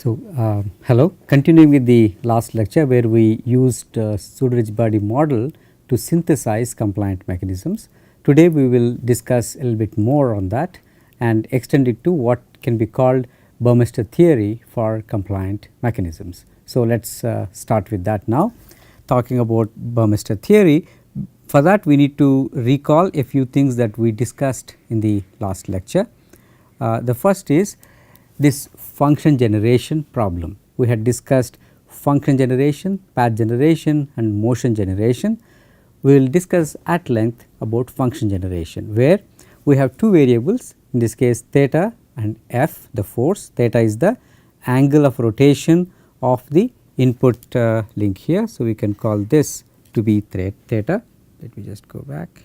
Hello, continuing with the last lecture where we used pseudo-rigid body model to synthesize compliant mechanisms. Today we will discuss a little bit more on that and extend it to what can be called Burmester theory for compliant mechanisms. So, let us start with that now. Talking about Burmester theory, for that we need to recall a few things that we discussed in the last lecture. The first is this function generation problem. We had discussed function generation, path generation and motion generation. We will discuss at length about function generation, where we have two variables, in this case theta and f, the force. Theta is the angle of rotation of the input link here. So, we can call this to be theta. Let me just go back.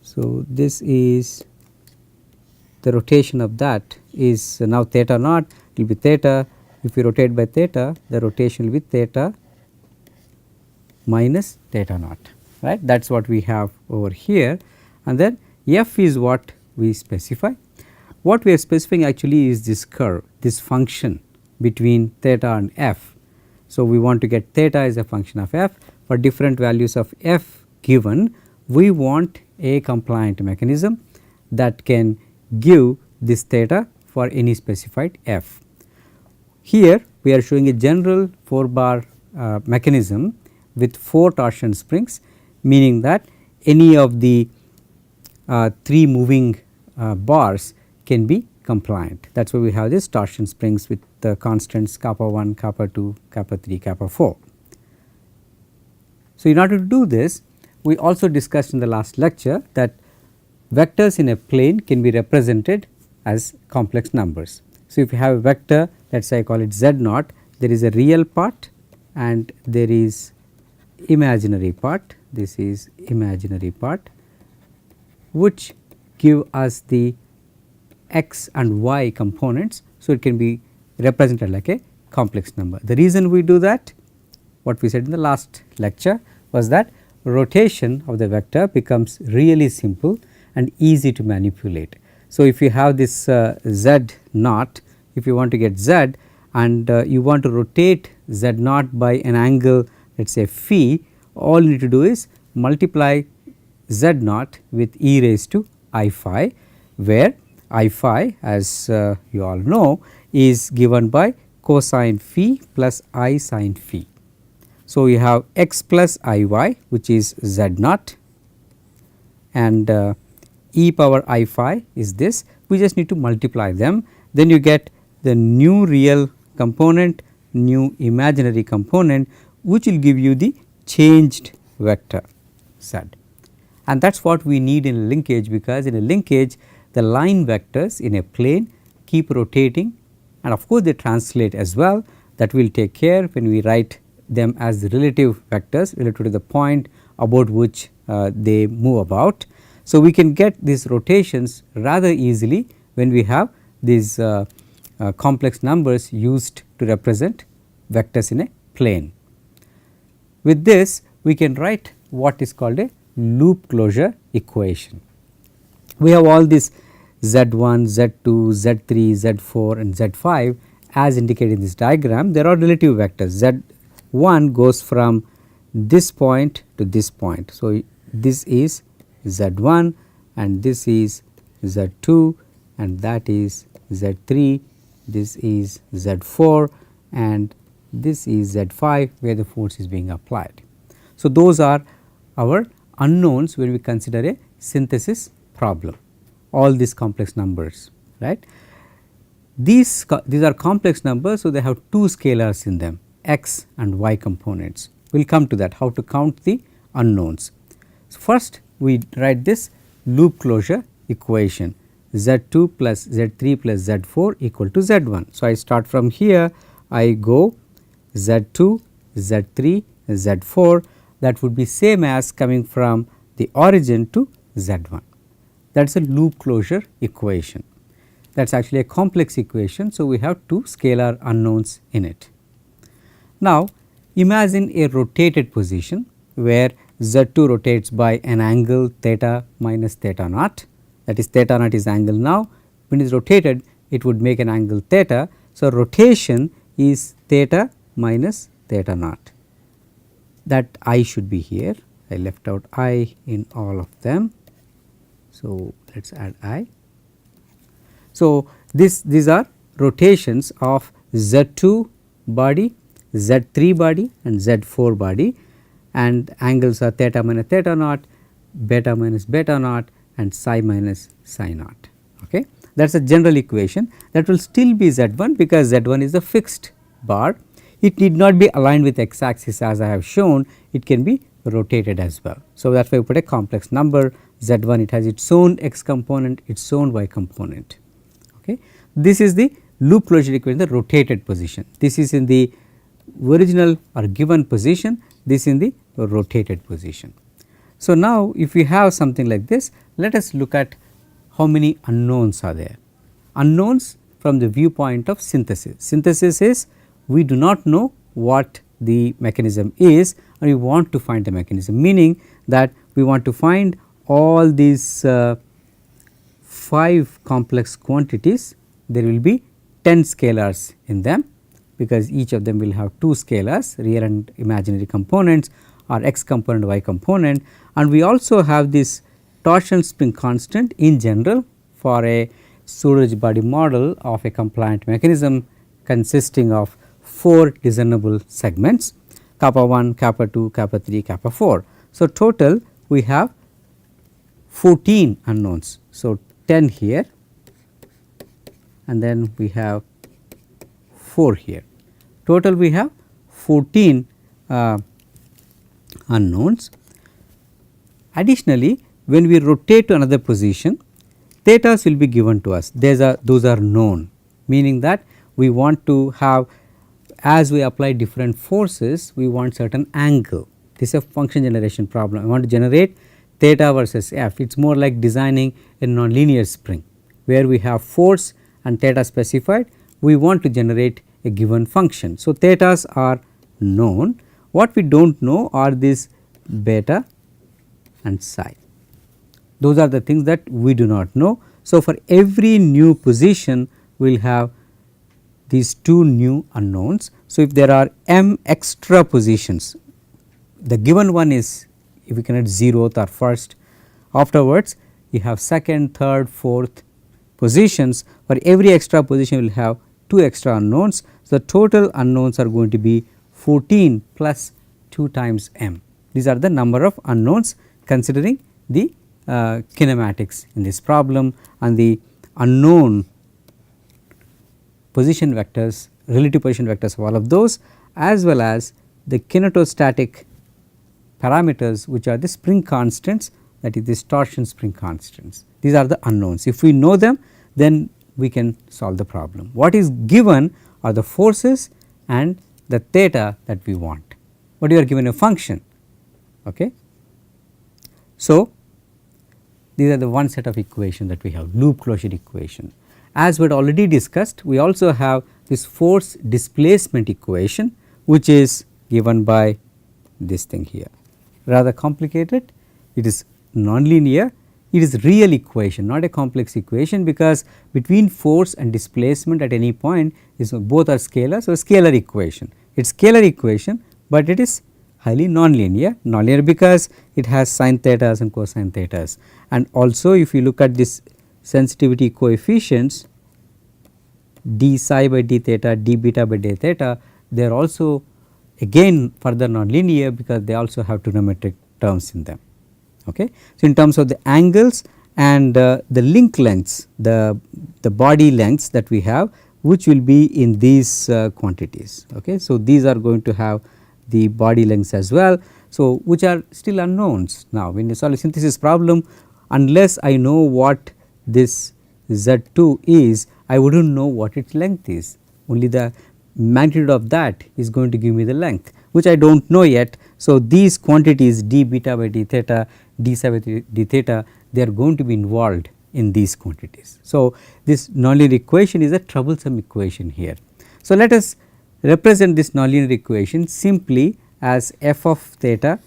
So, this is the rotation of that is now theta naught, it will be theta. If we rotate by theta, the rotation will be theta minus theta naught, right. That is what we have over here, and then f is what we specify. What we are specifying actually is this curve, this function between theta and f. So, we want to get theta as a function of f. For different values of f given, we want a compliant mechanism that can give this theta for any specified f. Here we are showing a general 4 bar mechanism with 4 torsion springs, meaning that any of the 3 moving bars can be compliant. That is why we have this torsion springs with the constants kappa 1, kappa 2, kappa 3, kappa 4. So, in order to do this, we also discussed in the last lecture that vectors in a plane can be represented as complex numbers. So, if you have a vector, let us say I call it z naught, there is a real part and there is imaginary part, this is imaginary part, which give us the x and y components. So, it can be represented like a complex number. The reason we do that, what we said in the last lecture was that rotation of the vector becomes really simple and easy to manipulate. So, if you have this z naught, if you want to get z and you want to rotate z naught by an angle, let us say phi, all you need to do is multiply z naught with e raised to I phi, where I phi, as you all know, is given by cosine phi plus I sin phi. So, you have x plus I y, which is z naught, and e power I phi is this. We just need to multiply them, then you get the new real component, new imaginary component, which will give you the changed vector z. And that is what we need in a linkage, because in a linkage the line vectors in a plane keep rotating, and of course, they translate as well. That we will take care when we write them as the relative vectors related to the point about which they move about. So, we can get these rotations rather easily when we have these complex numbers used to represent vectors in a plane. With this, we can write what is called a loop closure equation. We have all these z1, z2, z3, z4 and z5 as indicated in this diagram. There are relative vectors. Z1 goes from this point to this point. So, this is z1 and this is z2 and that is z3, this is z4 and this is z5 where the force is being applied. So, those are our unknowns when we consider a synthesis problem, all these complex numbers, right. These are complex numbers, so they have two scalars in them, x and y components. We will come to that, how to count the unknowns. So, first we write this loop closure equation, z2 plus z3 plus z4 equal to z1. So, I start from here, I go z2, z3, z4, that would be same as coming from the origin to z1. That is a loop closure equation. That is actually a complex equation. So, we have two scalar unknowns in it. Now, imagine a rotated position where z2 rotates by an angle theta minus theta naught, that is theta naught is angle now, when it is rotated it would make an angle theta. So, rotation is theta minus theta naught, that I should be here. I left out I in all of them. So, let us add I. So, these are rotations of Z2 body, Z3 body and Z4 body, and angles are theta minus theta naught, beta minus beta naught and psi minus psi naught. Okay. That is a general equation. That will still be Z1 because Z1 is a fixed bar. It need not be aligned with x axis as I have shown, it can be rotated as well. So, that is why we put a complex number Z1, it has its own x component, its own y component. Okay. This is the loop closure equation, the rotated position. This is in the original or given position, this in the rotated position. So, now if we have something like this, let us look at how many unknowns are there. Unknowns from the viewpoint of synthesis. Synthesis is we do not know what the mechanism is and we want to find the mechanism, meaning that we want to find all these 5 complex quantities. There will be 10 scalars in them because each of them will have 2 scalars, real and imaginary components or x component, y component, and we also have this torsion spring constant in general for a pseudo rigid body model of a compliant mechanism consisting of 4 discernible segments, kappa 1, kappa 2, kappa 3, kappa 4. So, total we have 14 unknowns. So, 10 here and then we have 4 here. Total we have 14 unknowns. Additionally, when we rotate to another position, thetas will be given to us. Those are known, meaning that we want to have, as we apply different forces, we want certain angle. This is a function generation problem. I want to generate theta versus f. It is more like designing a nonlinear spring where we have force and theta specified. We want to generate a given function. So, thetas are known. What we do not know are these beta and psi. Those are the things that we do not know. So, for every new position we will have these 2 new unknowns. So, if there are m extra positions, the given one is if we connect 0th or first, afterwards you have second, third, fourth positions. For every extra position we will have 2 extra unknowns. So, the total unknowns are going to be 14 plus 2 times m. These are the number of unknowns considering the kinematics in this problem and the unknown position vectors, relative position vectors of all of those, as well as the kinetostatic parameters which are the spring constants, that is this torsion spring constants. These are the unknowns. If we know them, then we can solve the problem. What is given are the forces and the theta that we want, but you are given a function. Okay. So, these are the one set of equation that we have, loop closure equation. As we had already discussed, we also have this force displacement equation which is given by this thing here. Rather complicated, it is nonlinear, it is real equation, not a complex equation, because between force and displacement at any point is both are scalar. So, scalar equation, it is scalar equation, but it is highly nonlinear, nonlinear because it has sin thetas and cosine thetas. And also if you look at this sensitivity coefficients d psi by d theta, d beta by d theta, they are also again further nonlinear because they also have trigonometric terms in them. Okay. So, in terms of the angles and the link lengths, the body lengths that we have, which will be in these quantities. Okay. So, these are going to have the body lengths as well. So, which are still unknowns. Now, when you solve a synthesis problem, unless I know what this Z2 is, I would not know what its length is. Only the magnitude of that is going to give me the length, which I do not know yet. So, these quantities d beta by d theta, d psi by d theta, they are going to be involved in these quantities. So, this nonlinear equation is a troublesome equation here. So, let us represent this nonlinear equation simply as f of theta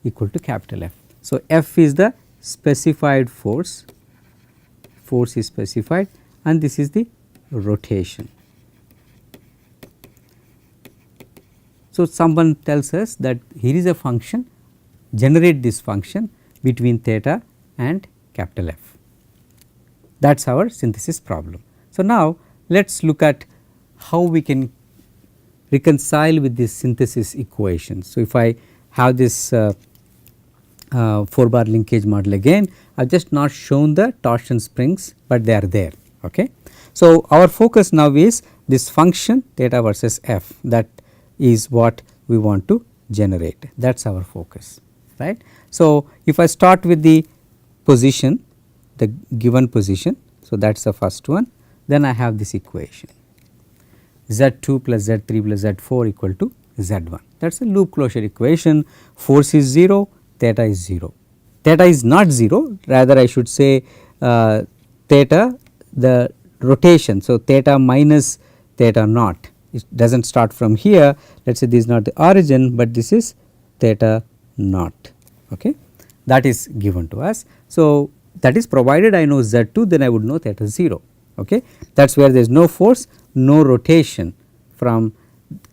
equal to capital F. So, F is the specified force force is specified and this is the rotation. So, someone tells us that here is a function, generate this function between theta and capital F. That is our synthesis problem. So, now let us look at how we can reconcile with this synthesis equation. So, if I have this 4 bar linkage model again, I have just not shown the torsion springs, but they are there. Okay. So, our focus now is this function theta versus f, that is what we want to generate, that is our focus, right. So, if I start with the position, the given position, so that is the first one, then I have this equation Z2 plus Z3 plus Z4 equal to Z1, that is a loop closure equation. Force is 0, theta is 0. Theta is not 0, rather I should say theta, the rotation. So, theta minus theta naught, it does not start from here, let us say this is not the origin, but this is theta naught, okay. That is given to us. So, that is provided I know Z2, then I would know theta 0, okay. That is where there is no force, no rotation from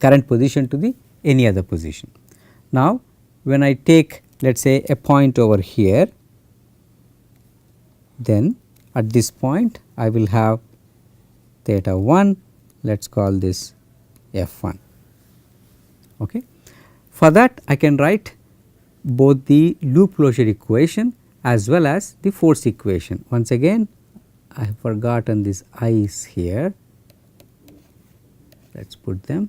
current position to the any other position. Now, when I take let us say a point over here, then at this point I will have theta 1, let us call this F1. Okay. For that I can write both the loop closure equation as well as the force equation. Once again I have forgotten these i's here, let us put them,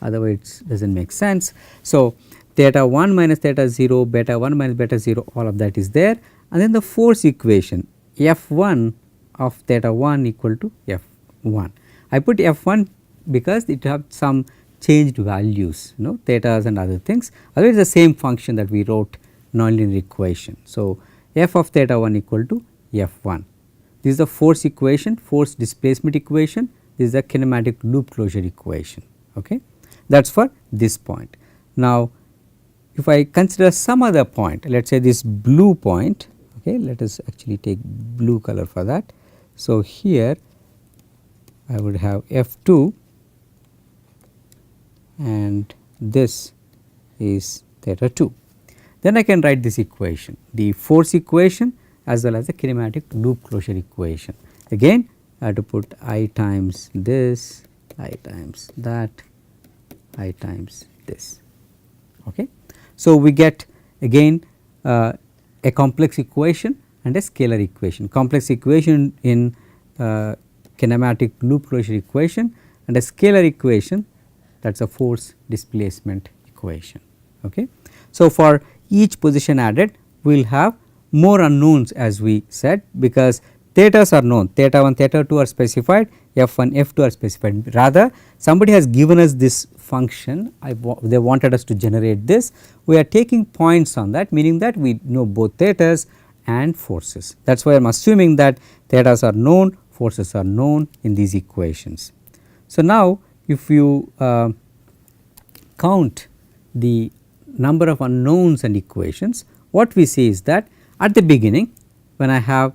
otherwise it does not make sense. So, theta 1 minus theta 0, beta 1 minus beta 0, all of that is there, and then the force equation F1 of theta 1 equal to F1. I put F1 because it have some changed values, you know, thetas and other things, otherwise the same function that we wrote nonlinear equation. So, f of theta 1 equal to F1. This is the force equation, force displacement equation, this is the kinematic loop closure equation, okay. That is for this point. Now, if I consider some other point, let us say this blue point, okay, let us actually take blue color for that. So, here I would have F2 and this is theta 2. Then I can write this equation, the force equation as well as the kinematic loop closure equation. Again I have to put I times this, I times that, I times this. Okay. So, we get again a complex equation and a scalar equation, complex equation in kinematic loop closure equation and a scalar equation, that is a force displacement equation. Okay. So, for each position added we will have more unknowns as we said, because thetas are known, theta 1, theta 2 are specified, F1, F2 are specified. Rather somebody has given us this function, they wanted us to generate this, we are taking points on that, meaning that we know both thetas and forces. That is why I am assuming that thetas are known, forces are known in these equations. So, now if you count the number of unknowns and equations, what we see is that at the beginning when I have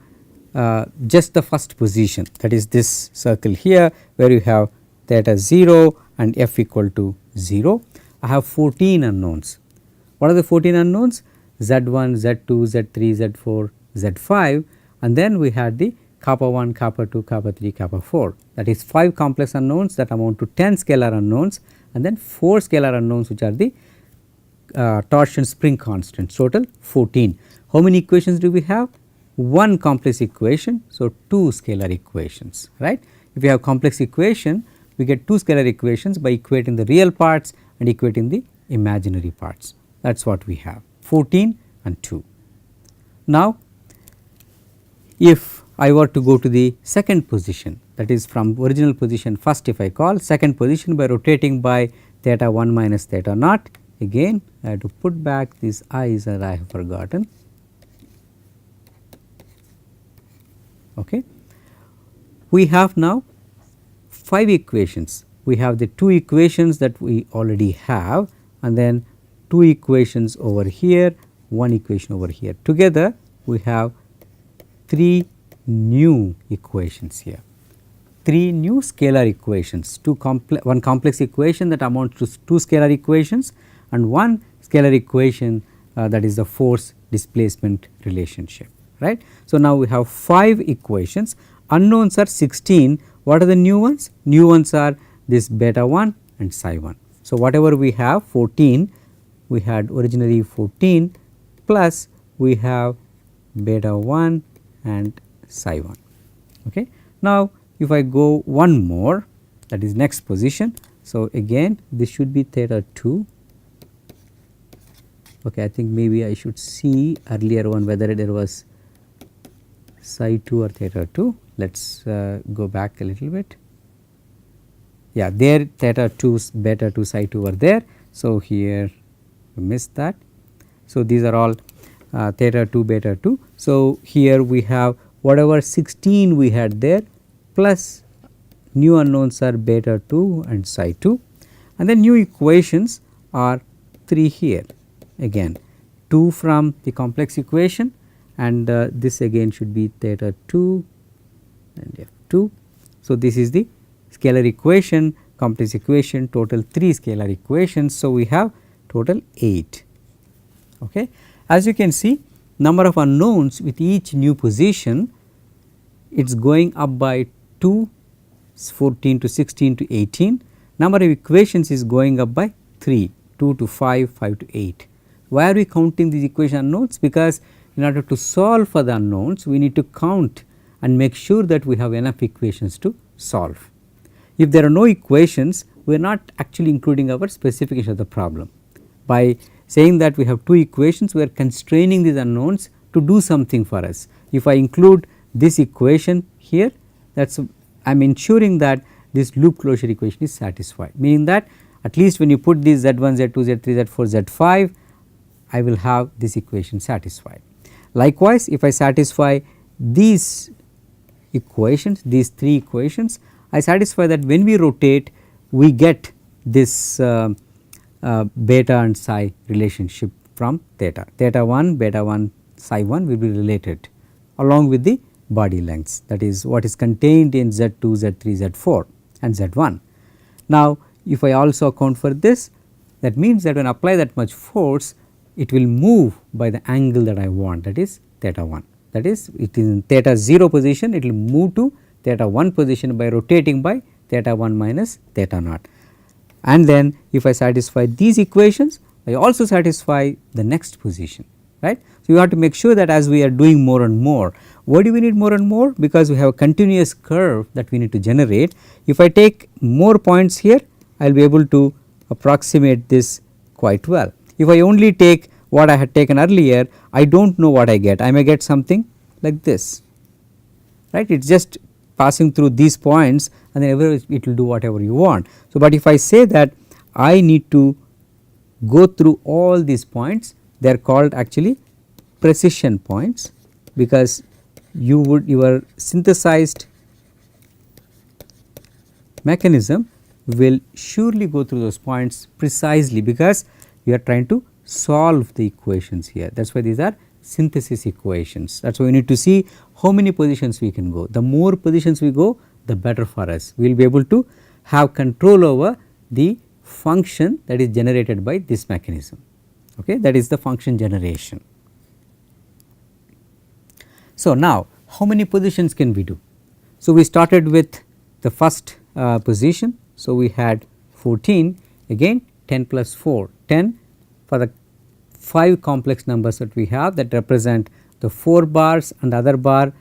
just the first position, that is this circle here where you have theta 0 and f equal to 0, I have 14 unknowns. What are the 14 unknowns? Z1, Z2, Z3, Z4, Z5, and then we had the kappa 1, kappa 2, kappa 3, kappa 4, that is 5 complex unknowns that amount to 10 scalar unknowns, and then 4 scalar unknowns which are the torsion spring constants, total 14. How many equations do we have? One complex equation, so 2 scalar equations, right. If you have complex equation, we get 2 scalar equations by equating the real parts and equating the imaginary parts, that is what we have, 14 and 2. Now, if I were to go to the second position, that is from original position first, if I call second position by rotating by theta 1 minus theta naught, again I have to put back these i's that I have forgotten. Okay. We have now 5 equations, we have the 2 equations that we already have and then 2 equations over here, 1 equation over here, together we have 3 new equations here. 3 new scalar equations, one complex equation that amounts to 2 scalar equations and one scalar equation that is the force displacement relationship, right. So, now we have 5 equations, unknowns are 16. What are the new ones? New ones are this beta 1 and psi 1. So, whatever we have 14, we had originally 14 plus we have beta 1 and psi 1. Okay. Now, if I go one more, that is next position. So, again this should be theta 2. Okay, I think maybe I should see earlier one whether there was psi 2 or theta 2. Let us go back a little bit. Yeah, there theta 2, beta 2, psi 2 were there. So, here we missed that. So, these are all theta 2, beta 2. So, here we have whatever 16 we had there plus new unknowns are beta 2 and psi 2, and then new equations are 3 here, again 2 from the complex equation, and this again should be theta 2 and f 2. So, this is the scalar equation, complex equation, total 3 scalar equations. So, we have total 8. Okay. As you can see, number of unknowns with each new position, it is going up by 2, 14 to 16 to 18. Number of equations is going up by 3, 2 to 5, 5 to 8. Why are we counting these equation unknowns? Because in order to solve for the unknowns, we need to count and make sure that we have enough equations to solve. If there are no equations, we are not actually including our specification of the problem. By saying that we have 2 equations, we are constraining these unknowns to do something for us. If I include this equation here, that is I am ensuring that this loop closure equation is satisfied, meaning that at least when you put these Z1, Z2, Z3, Z4, Z5, I will have this equation satisfied. Likewise, if I satisfy these equations, these 3 equations, I satisfy that when we rotate, we get this beta and psi relationship from theta. Theta 1, beta 1, psi 1 will be related along with the body lengths, that is what is contained in Z2, Z3, Z4 and Z1. Now, if I also account for this, that means that when I apply that much force, it will move by the angle that I want, that is theta 1. That is, it is in theta 0 position, it will move to theta 1 position by rotating by theta 1 minus theta naught. And then if I satisfy these equations, I also satisfy the next position, right. So, you have to make sure that as we are doing more and more, why do we need more and more? Because we have a continuous curve that we need to generate. If I take more points here, I will be able to approximate this quite well. If I only take what I had taken earlier, I do not know what I get. I may get something like this, right. It is just passing through these points and then it will do whatever you want. So, but if I say that I need to go through all these points, they are called actually precision points, because your synthesized mechanism will surely go through those points precisely, because you are trying to solve the equations here. That is why these are synthesis equations. That is why we need to see how many positions we can go. The more positions we go, the better for us. We will be able to have control over the function that is generated by this mechanism. Okay, that is the function generation. So, now how many positions can we do? So, we started with the first position. So, we had 14, again 10 plus 4, 10 for the 5 complex numbers that we have, that represent the 4 bars and the other bar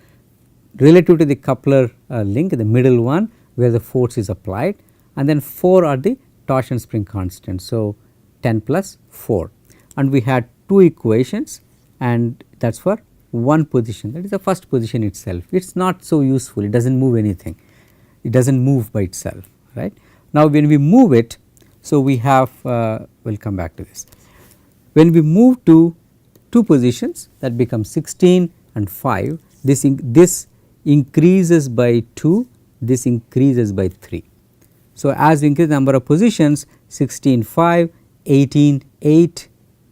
relative to the coupler link, the middle one where the force is applied, and then 4 are the torsion spring constants. So, 10 plus 4, and we had 2 equations, and that is for one position, that is the first position itself. It is not so useful, it does not move anything, it does not move by itself, right. Now, when we move it, so we have we will come back to this. When we move to 2 positions, that becomes 16 and 5, this increases by 2, this increases by 3. So, as we increase the number of positions, 16 5, 18 8,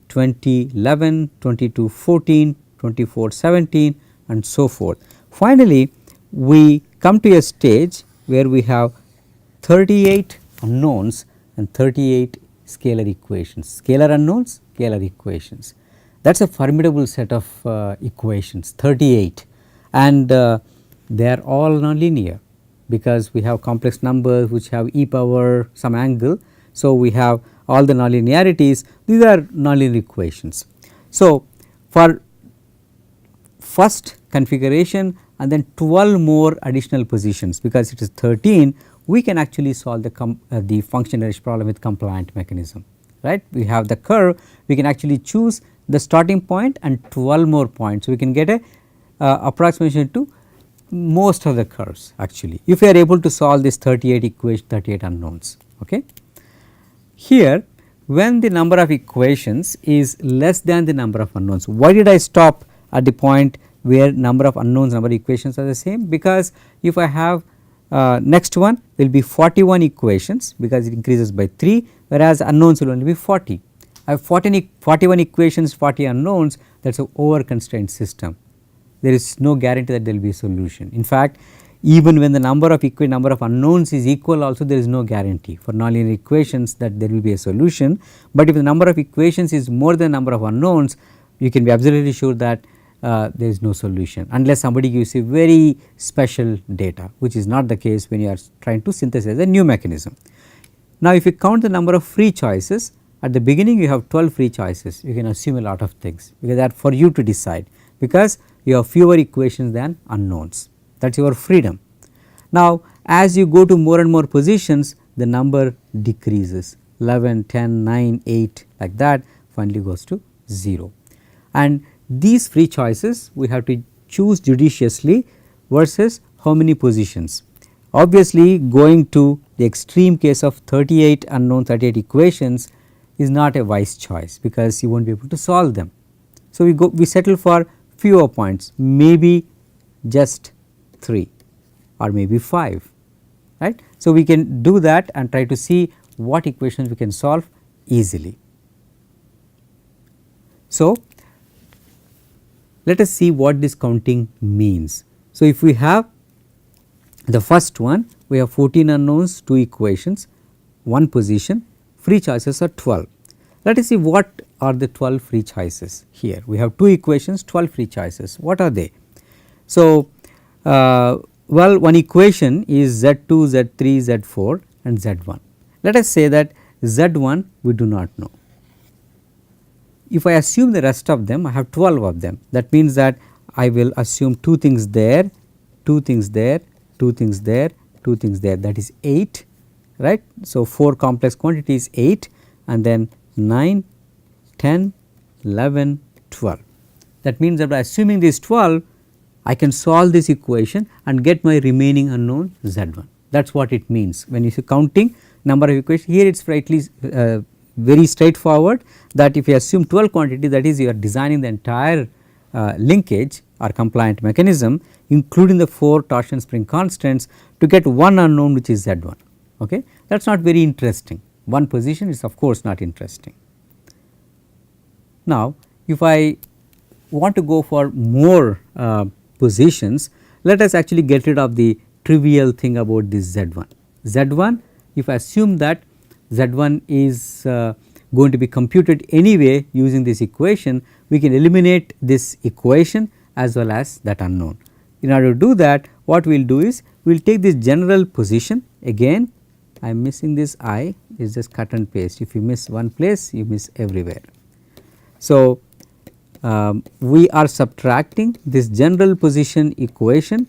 20 11, 22 14, 24 17 and so forth. Finally, we come to a stage where we have 38 unknowns and 38 scalar equations, scalar unknowns, scalar equations. That is a formidable set of equations, 38, and they are all nonlinear, because we have complex numbers which have e power some angle. So, we have all the nonlinearities, these are nonlinear equations. So, for first configuration and then 12 more additional positions, because it is 13, we can actually solve the function generation problem with compliant mechanism, right. We have the curve, we can actually choose the starting point and 12 more points. So, we can get a approximation to most of the curves actually, if we are able to solve this 38 equation, 38 unknowns. Okay. Here, when the number of equations is less than the number of unknowns, why did I stop at the point where number of unknowns, number of equations are the same? Because if I have next one will be 41 equations, because it increases by 3, whereas unknowns will only be 40. I have 41 equations, 40 unknowns, that is an over constrained system. There is no guarantee that there will be a solution. In fact, even when the number of unknowns is equal, also there is no guarantee for nonlinear equations that there will be a solution. But if the number of equations is more than number of unknowns, you can be absolutely sure that there is no solution, unless somebody gives you very special data, which is not the case when you are trying to synthesize a new mechanism. Now, if you count the number of free choices, at the beginning you have 12 free choices, you can assume a lot of things, because that for you to decide, because you have fewer equations than unknowns, that is your freedom. Now, as you go to more and more positions, the number decreases, 11, 10, 9, 8 like that, finally goes to 0. And these free choices we have to choose judiciously versus how many positions. Obviously, going to the extreme case of 38 unknown, 38 equations is not a wise choice, because you will not be able to solve them. So, we settle for fewer points, maybe just 3 or maybe 5, right. So, we can do that and try to see what equations we can solve easily. So, let us see what this counting means. So, if we have the first one, we have 14 unknowns, 2 equations, 1 position, free choices are 12. Let us see what are the 12 free choices here. We have 2 equations, 12 free choices. What are they? So, well, one equation is Z2, Z3, Z4 and Z1. Let us say that Z1 we do not know. If I assume the rest of them, I have 12 of them. That means that I will assume 2 things there, 2 things there, 2 things there, 2 things there, that is 8, right. So, 4 complex quantities 8 and then 9, 10, 11, 12. That means that by assuming these 12, I can solve this equation and get my remaining unknown Z1. That is what it means when you see counting number of equations. Here it is slightly very straightforward, that if you assume 12 quantity, that is you are designing the entire linkage or compliant mechanism, including the 4 torsion spring constants, to get one unknown, which is Z1. Okay. That is not very interesting. One position is of course not interesting. Now, if I want to go for more positions, let us actually get rid of the trivial thing about this Z1. Z1, if I assume that Z1 is going to be computed anyway using this equation, we can eliminate this equation as well as that unknown. In order to do that, what we will do is we will take this general position. Again, I am missing this I, is just cut and paste. If you miss one place, you miss everywhere. So, we are subtracting this general position equation,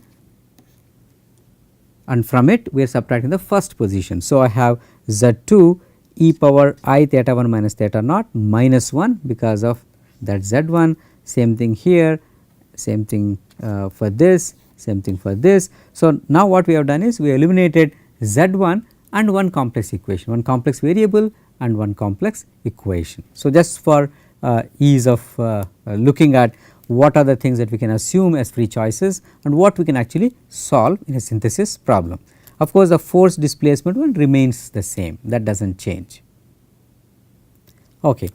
and from it we are subtracting the first position. So, I have Z2 e power I theta 1 minus theta naught minus 1 because of that Z1, same thing here, same thing for this, same thing for this. So, now what we have done is we eliminated Z1 and one complex equation, one complex variable and one complex equation. So, just for ease of looking at what are the things that we can assume as free choices and what we can actually solve in a synthesis problem. Of course, the force displacement one remains the same, that does not change. Okay.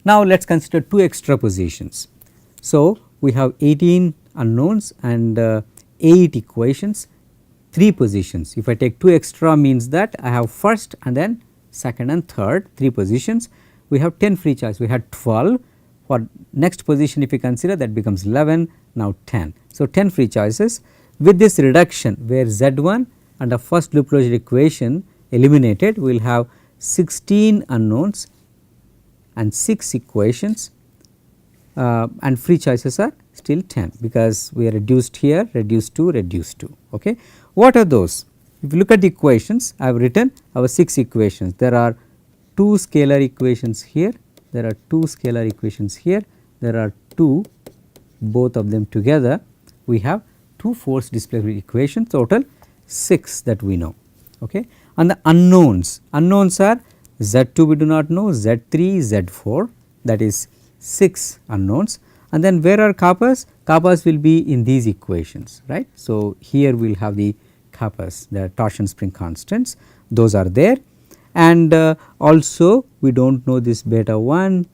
Now, let us consider 2 extra positions. So, we have 18 unknowns and 8 equations, 3 positions. If I take 2 extra means that I have first and then second and third 3 positions. We have 10 free choice, we had 12. For next position if you consider, that becomes 11, now 10. So, 10 free choices. With this reduction where Z1 and the first loop closure equation eliminated, we will have 16 unknowns and 6 equations, and free choices are still 10 because we are reduced here, reduced to, reduced to. Okay. What are those? If you look at the equations, I have written our 6 equations. There are 2 scalar equations here, there are 2 scalar equations here, there are 2, both of them together we have 2 force displacement equations, total 6 that we know. Okay. And the unknowns are Z2 we do not know, Z3, Z4, that is 6 unknowns, and then where are kappas? Kappas will be in these equations, right. So, here we will have the kappas, the torsion spring constants, those are there, and also we do not know this beta 1,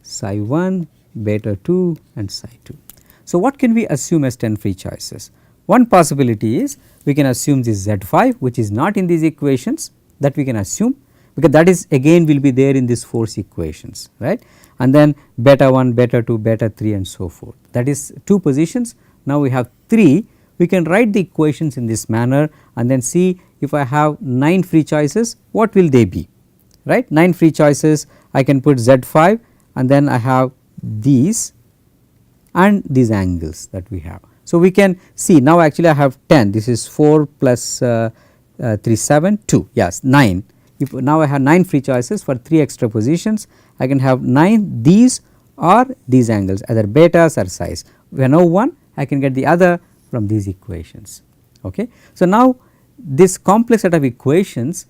psi 1, beta 2 and psi 2. So, what can we assume as 10 free choices? One possibility is we can assume this Z5 which is not in these equations, that we can assume, because that is again will be there in these force equations, right, and then beta 1, beta 2, beta 3 and so forth, that is 2 positions. Now, we have 3, we can write the equations in this manner and then see if I have 9 free choices, what will they be, right. 9 free choices, I can put Z5 and then I have these and these angles that we have. So, we can see now actually I have 10, this is 4 plus 3 7 2, yes 9. If now I have 9 free choices for 3 extra positions, I can have 9 these or these angles, either betas or psis. If I know one, I can get the other from these equations. Okay. So, now this complex set of equations,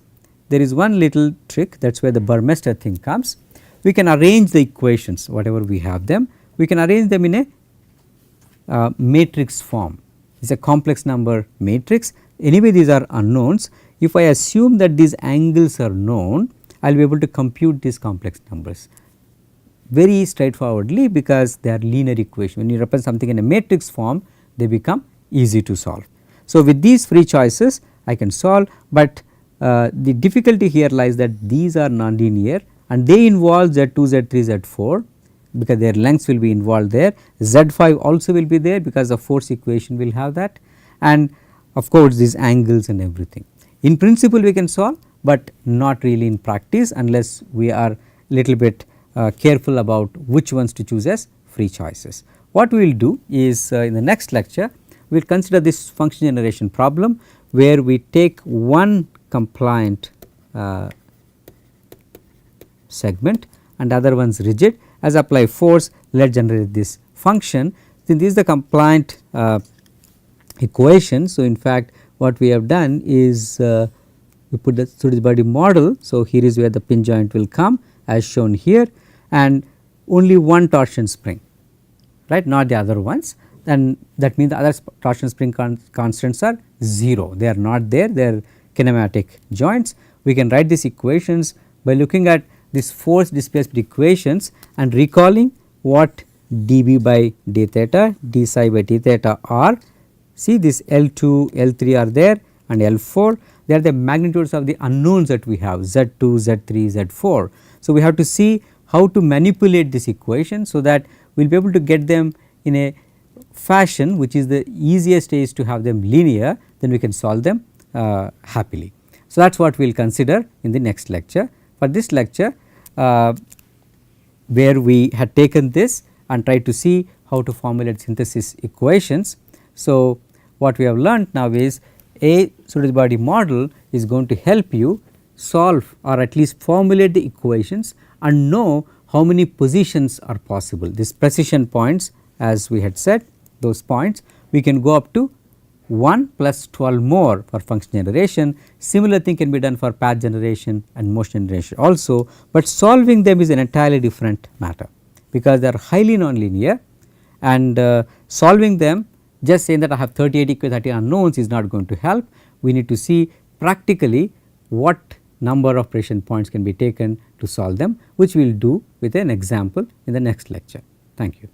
there is one little trick, that is where the Burmester thing comes. We can arrange the equations whatever we have them, we can arrange them in a matrix form. It is a complex number matrix. Anyway, these are unknowns. If I assume that these angles are known, I will be able to compute these complex numbers very straightforwardly because they are linear equation. When you represent something in a matrix form, they become easy to solve. So, with these free choices I can solve, but the difficulty here lies that these are nonlinear and they involve Z2, Z3, Z4 because their lengths will be involved there. Z5 also will be there because the force equation will have that, and of course, these angles and everything. In principle we can solve, but not really in practice unless we are little bit careful about which ones to choose as free choices. What we will do is in the next lecture we will consider this function generation problem where we take one compliant segment and other ones rigid. As apply force, let us generate this function. Since this is the compliant equation. So, in fact, what we have done is we put the solid body model. So, here is where the pin joint will come as shown here, and only one torsion spring, right, not the other ones, and that means the other torsion spring constants are 0, they are not there, they are kinematic joints. We can write these equations by looking at this force displacement equations and recalling what dB by d theta, d psi by d theta are. See, this L2, L3 are there and L4, they are the magnitudes of the unknowns that we have Z2, Z3, Z4. So, we have to see how to manipulate this equation so that we will be able to get them in a fashion which is the easiest is to have them linear, then we can solve them happily. So, that is what we will consider in the next lecture. For this lecture where we had taken this and tried to see how to formulate synthesis equations. So, what we have learnt now is a solid body model is going to help you solve or at least formulate the equations and know how many positions are possible. These precision points, as we had said, those points we can go up to 1 plus 12 more for function generation. Similar thing can be done for path generation and motion generation also, but solving them is an entirely different matter because they are highly nonlinear, and solving them just saying that I have 38 equal 30 unknowns is not going to help. We need to see practically what number of precision points can be taken to solve them, which we will do with an example in the next lecture. Thank you.